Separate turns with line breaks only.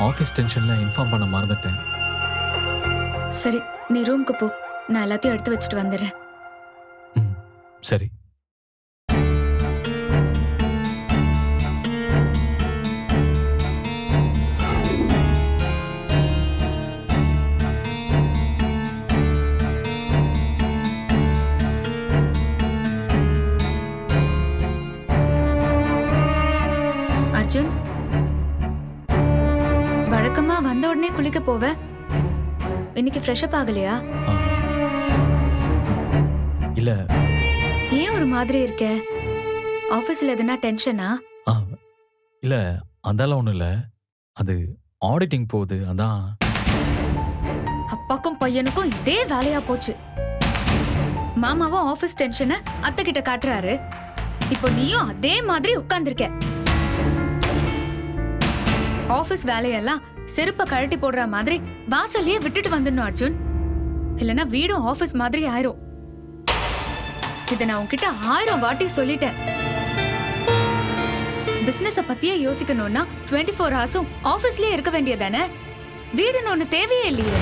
Office டென்ஷன்ல inform பண்ண மறந்துட்டேன்.
சரி, நீ ரூமுக்கு போ. நான் எல்லாத்தையும் எடுத்து வச்சுட்டு வந்துடுறேன்.
ம், சரி.
அர்ஜுன், வழக்கமா வந்த உடனே குளிக்க போவ. இன்னைக்கு ஃப்ரெஷ் அப் ஆகலையா?
ஆ, இல்ல.
ஏன் ஒரு மாதிரி இருக்க? ஆபீஸ்ல எதுனா டென்ஷனா?
ஆ, இல்ல, அதெல்லாம் ஒண்ணும் இல்ல. அது ஆடிட்டிங் போகுது, அதான்.
அப்பாக்கும் பையனுக்கும் இதே வேலையா போச்சு. மாமாவும் ஆபீஸ் டென்ஷனை அத்தை கிட்ட காட்டுறாரு. இப்போ நீயும் அதே மாதிரி உட்கார்ந்திருக்க. ஆபீஸ் வேலையெல்லாம் செருப்ப கழட்டி போடுற மாதிரி வாசலையே விட்டுட்டு வந்துடணும் அர்ஜுன். இல்லனா வீடும் ஆபீஸ் மாதிரி ஆயிரும். இத நான் உன்கிட்ட 1000 வாட்டி சொல்லிட்டேன். பிசினஸ பத்தியே யோசிக்கணும்னா 24 ஹவர்ஸும் ஆபீஸ்லயே இருக்க வேண்டியதானே? வீடுன்னு ஒண்ணு தேவையே இல்லையே.